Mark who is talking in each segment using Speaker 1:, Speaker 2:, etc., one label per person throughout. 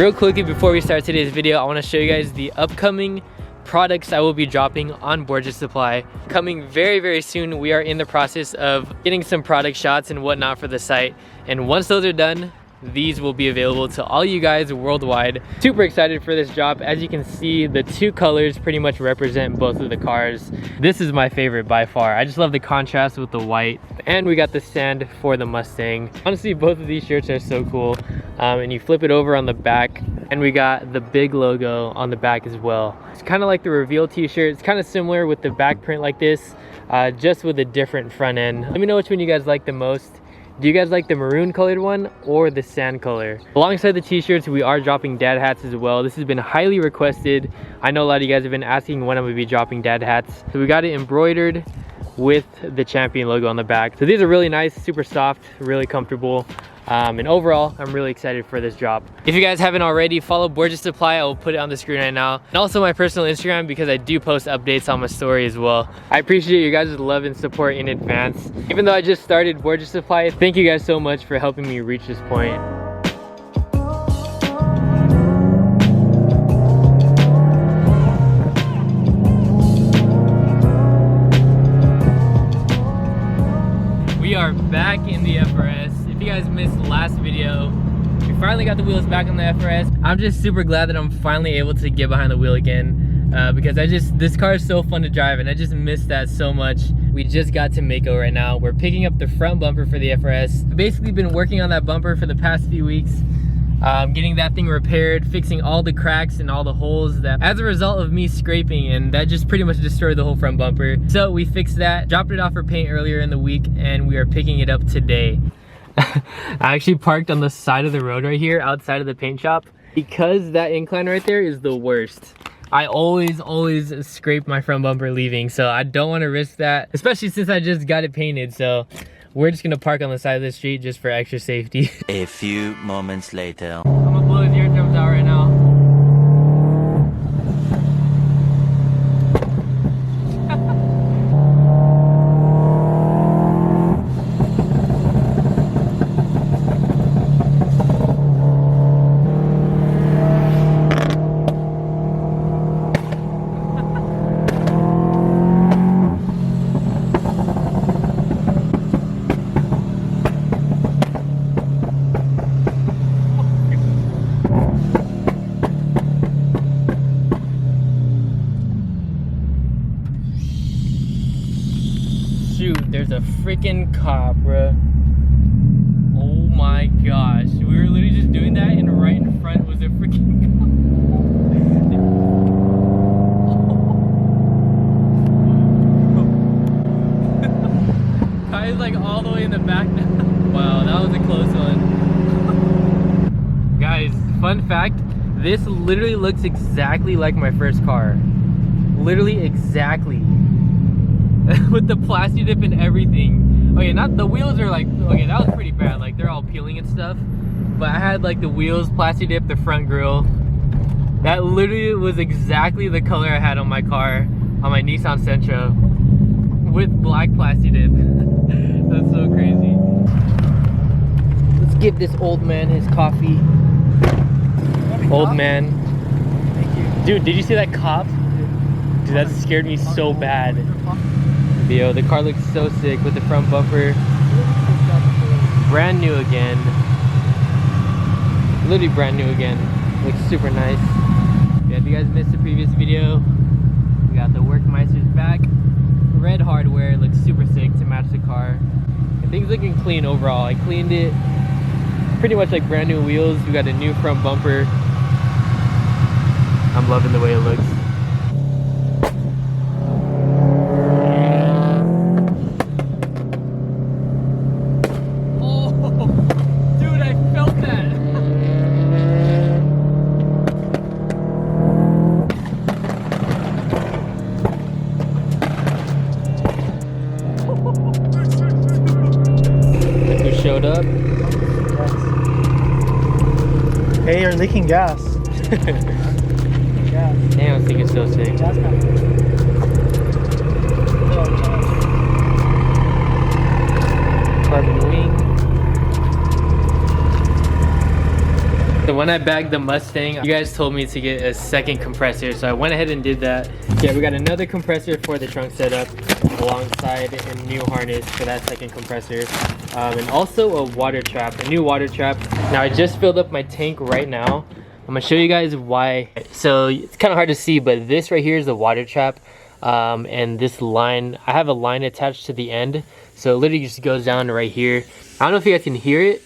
Speaker 1: Real quickly before we start today's video, I want to show you guys the upcoming products I will be dropping on Borges Supply. Coming very soon. We are in the process of getting some product shots and whatnot for the site, and once those are done, these will be available to all you guys worldwide. Super excited for this drop. As you can see, the two colors pretty much represent both of the cars. This is my favorite by far. I just love the contrast with the white. And we got the stand for the Mustang. Honestly, both of these shirts are so cool. And you flip it over on the back, and we got the big logo on the back as well. It's kind of like the reveal t-shirt. It's kind of similar with the back print like this, just with a different front end. Let me know which one you guys like the most. Do you guys like the maroon colored one or the sand color? Alongside the t-shirts, we are dropping dad hats as well. This has been highly requested. I know a lot of you guys have been asking when I'm gonna be dropping dad hats. So we got it embroidered with the Champion logo on the back. So these are really nice, super soft, really comfortable. And overall, I'm really excited for this drop. If you guys haven't already, follow Borges Supply. I will put it on the screen right now. And also my personal Instagram, because I do post updates on my story as well. I appreciate you guys' love and support in advance. Even though I just started Borges Supply, thank you guys so much for helping me reach this point. We are back in the FRS. If you guys missed the last video, we finally got the wheels back on the FRS. I'm just super glad that I'm finally able to get behind the wheel again, because this car is so fun to drive and I just miss that so much. We just got to Mako right now. We're picking up the front bumper for the FRS. I've basically been working on that bumper for the past few weeks, getting that thing repaired, fixing all the cracks and all the holes that as a result of me scraping, and that just pretty much destroyed the whole front bumper. So we fixed that, dropped it off for paint earlier in the week, and we are picking it up today. I actually parked on the side of the road right here outside of the paint shop because that incline right there is the worst. I always scrape my front bumper leaving, so I don't want to risk that, especially since I just got it painted. So we're just gonna park on the side of the street just for extra safety.
Speaker 2: A few moments later.
Speaker 1: I'm gonna blow his eardrums out right now. Shoot, there's a freaking cop, bruh. Oh my gosh. We were literally just doing that, and right in front was a freaking cop. Guy's like all the way in the back now. Wow, that was a close one. Guys, fun fact, this literally looks exactly like my first car. Literally exactly. With the plastic dip and everything. Okay, not the wheels are like, okay, that was pretty bad, like they're all peeling and stuff, but I had like the wheels plastic dip, the front grille. That literally was exactly the color I had on my car, on my Nissan Sentra, with black plastic dip. That's so crazy. Let's give this old man his coffee. Old man.
Speaker 3: Thank you.
Speaker 1: Dude, did you see that cop? Dude, that scared me so bad. Yo, the car looks so sick with the front bumper. Brand new again. Literally brand new again. Looks super nice. Yeah, if you guys missed the previous video, we got the Workmeister's back. Red hardware, looks super sick to match the car. And things looking clean overall. I cleaned it pretty much like brand new wheels. We got a new front bumper. I'm loving the way it looks. Showed up.
Speaker 3: Hey, you're leaking gas. Gas.
Speaker 1: Damn, I think it's so sick.
Speaker 3: Gas coming. Carbon wing.
Speaker 1: So when I bagged the Mustang, you guys told me to get a second compressor, so I went ahead and did that. Yeah, we got another compressor for the trunk setup alongside a new harness for that second compressor, and also a water trap, a new water trap. Now I just filled up my tank right now. I'm gonna show you guys why. So it's kind of hard to see, but this right here is the water trap, and this line, I have a line attached to the end, so it literally just goes down right here. I don't know if you guys can hear it,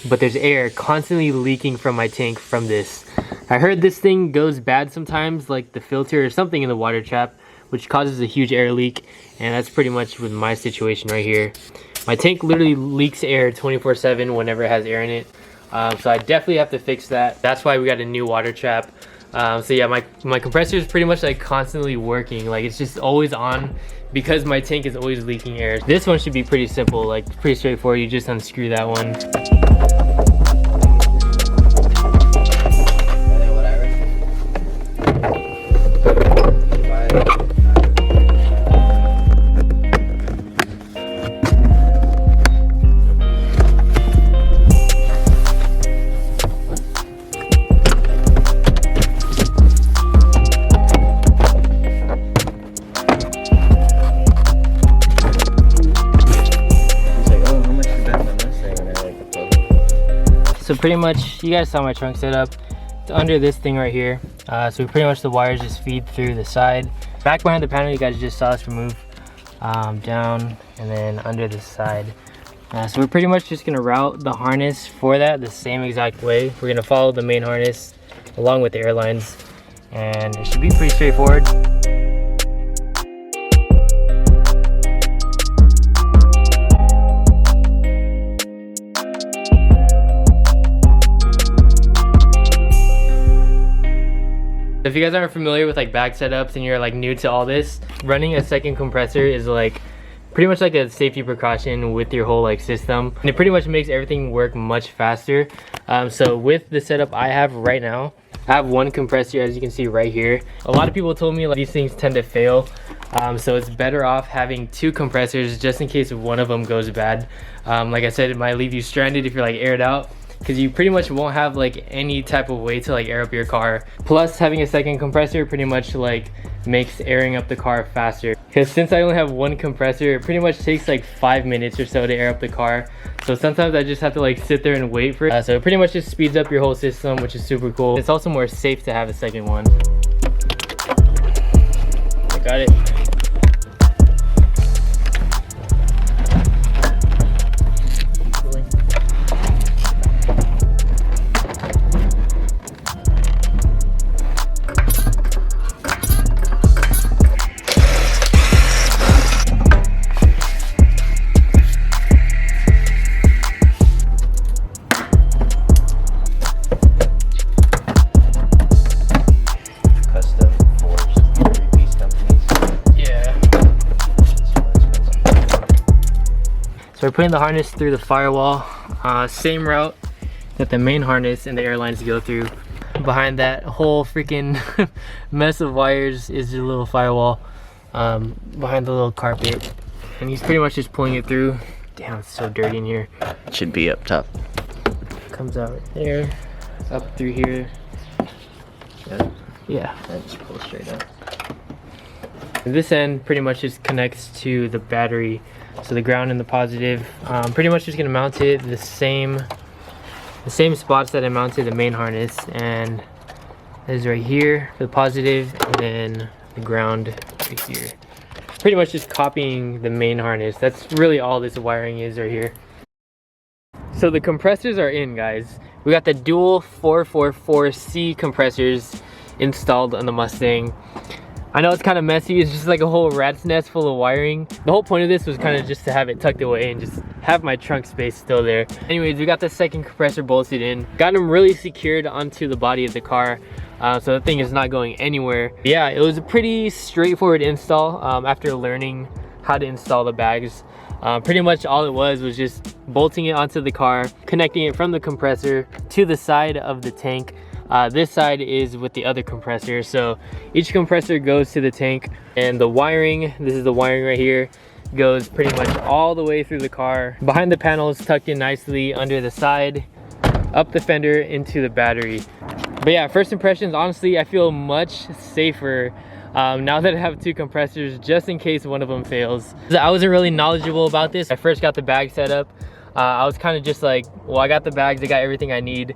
Speaker 1: but there's air constantly leaking from my tank from this. I heard this thing goes bad sometimes, like the filter or something in the water trap, which causes a huge air leak, and that's pretty much with my situation right here. My tank literally leaks air 24/7 whenever it has air in it, so I definitely have to fix that. That's why we got a new water trap. So yeah, my compressor is pretty much like constantly working, like it's just always on because my tank is always leaking air. This one should be pretty simple, like pretty straightforward. You just unscrew that one. So pretty much, you guys saw my trunk setup. It's under this thing right here. So pretty much the wires just feed through the side. Back behind the panel, you guys just saw us remove down and then under the side. So we're pretty much just gonna route the harness for that the same exact way. We're gonna follow the main harness along with the air lines, and it should be pretty straightforward. If you guys aren't familiar with like bag setups and you're like new to all this, running a second compressor is like pretty much like a safety precaution with your whole like system, and it pretty much makes everything work much faster. So with the setup I have right now, I have one compressor, as you can see right here. A lot of people told me like these things tend to fail, so it's better off having two compressors just in case one of them goes bad. Like I said, it might leave you stranded if you're like aired out, because you pretty much won't have like any type of way to like air up your car. Plus having a second compressor pretty much like makes airing up the car faster, because since I only have one compressor, it pretty much takes like 5 minutes or so to air up the car. So sometimes I just have to like sit there and wait for it. So it pretty much just speeds up your whole system, which is super cool. It's also more safe to have a second one. I got it. So we're putting the harness through the firewall, same route that the main harness and the airlines go through. Behind that whole freaking mess of wires is your little firewall, behind the little carpet. And he's pretty much just pulling it through. Damn, it's so dirty in here.
Speaker 2: It should be up top.
Speaker 1: Comes out right there, up through here. Yeah.
Speaker 2: And just pull straight up.
Speaker 1: This end pretty much just connects to the battery. So the ground and the positive, pretty much just gonna mount it the same spots that I mounted the main harness, and this is right here for the positive, and then the ground right here. Pretty much just copying the main harness. That's really all this wiring is right here. So the compressors are in, guys. We got the dual 444C compressors installed on the Mustang. I know it's kind of messy. It's just like a whole rat's nest full of wiring. The whole point of this was kind of just to have it tucked away and just have my trunk space still there. Anyways, we got the second compressor bolted in. Got them really secured onto the body of the car, so the thing is not going anywhere. Yeah, it was a pretty straightforward install after learning how to install the bags. Pretty much all it was just bolting it onto the car, connecting it from the compressor to the side of the tank. This side is with the other compressor, so each compressor goes to the tank, and the wiring, this is the wiring right here, goes pretty much all the way through the car. Behind the panel is tucked in nicely under the side, up the fender into the battery. But yeah, first impressions, honestly, I feel much safer now that I have 2 compressors, just in case one of them fails. I wasn't really knowledgeable about this. I first got the bag set up. I was kind of just like, well, I got the bags, I got everything I need.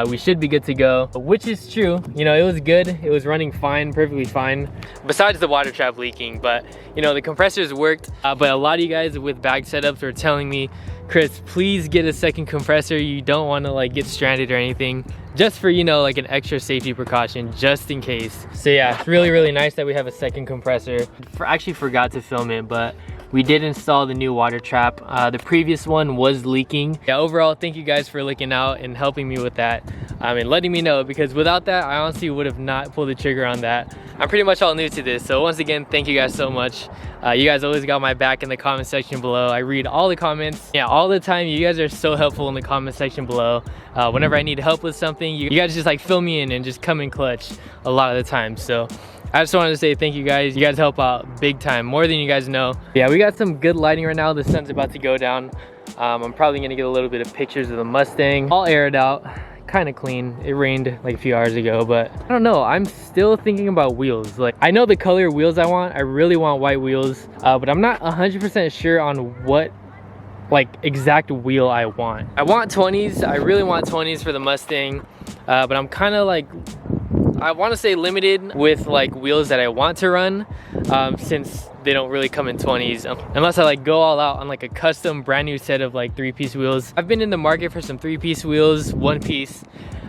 Speaker 1: We should be good to go, which is true. You know, it was good. It was running fine, perfectly fine, besides the water trap leaking. But you know, the compressors worked. But a lot of you guys with bag setups were telling me, Chris, please get a second compressor. You don't want to like get stranded or anything, just for, you know, like an extra safety precaution, just in case. So yeah, it's really, really nice that we have a second compressor. Actually forgot to film it, but we did install the new water trap. The previous one was leaking. Yeah, overall, thank you guys for looking out and helping me with that and letting me know, because without that, I honestly would have not pulled the trigger on that. I'm pretty much all new to this, so once again, thank you guys so much. You guys always got my back in the comment section below. I read all the comments, yeah, all the time. You guys are so helpful in the comment section below. Whenever I need help with something, you guys just like fill me in and just come in clutch a lot of the time. So I just wanted to say thank you guys. You guys help out big time, more than you guys know. Yeah, we got some good lighting right now. The sun's about to go down. I'm probably gonna get a little bit of pictures of the Mustang. All aired out, kind of clean. It rained like a few hours ago, but I don't know. I'm still thinking about wheels. Like, I know the color wheels I want. I really want white wheels, but I'm not 100% sure on what like exact wheel I want. I want 20s. I really want 20s for the Mustang, but I'm kind of like, I want to say limited with like wheels that I want to run, since they don't really come in 20s, unless I like go all out on like a custom brand new set of like 3-piece wheels. I've been in the market for some 3-piece wheels, 1-piece.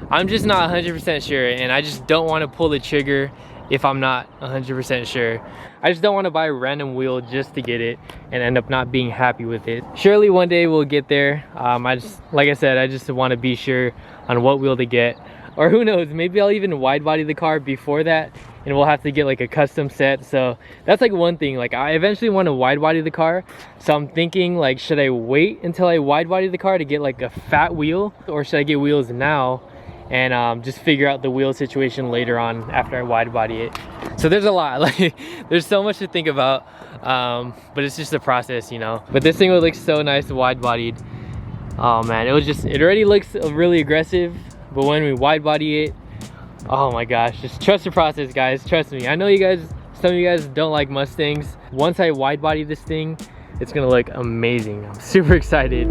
Speaker 1: I'm just not 100% sure, and I just don't want to pull the trigger if I'm not 100% sure. I just don't want to buy a random wheel just to get it and end up not being happy with it. Surely one day we'll get there. Like I said, I just want to be sure on what wheel to get. Or who knows, maybe I'll even wide body the car before that, and we'll have to get like a custom set. So that's like one thing. Like, I eventually want to wide body the car, so I'm thinking like, should I wait until I wide body the car to get like a fat wheel, or should I get wheels now and just figure out the wheel situation later on after I wide body it? So there's a lot, like there's so much to think about, but it's just a process, you know. But this thing would look so nice wide bodied. Oh man, it already looks really aggressive, but when we wide body it, oh my gosh, just trust the process, guys. Trust me. I know you guys, some of you guys don't like Mustangs. Once I wide body this thing, it's gonna look amazing. I'm super excited.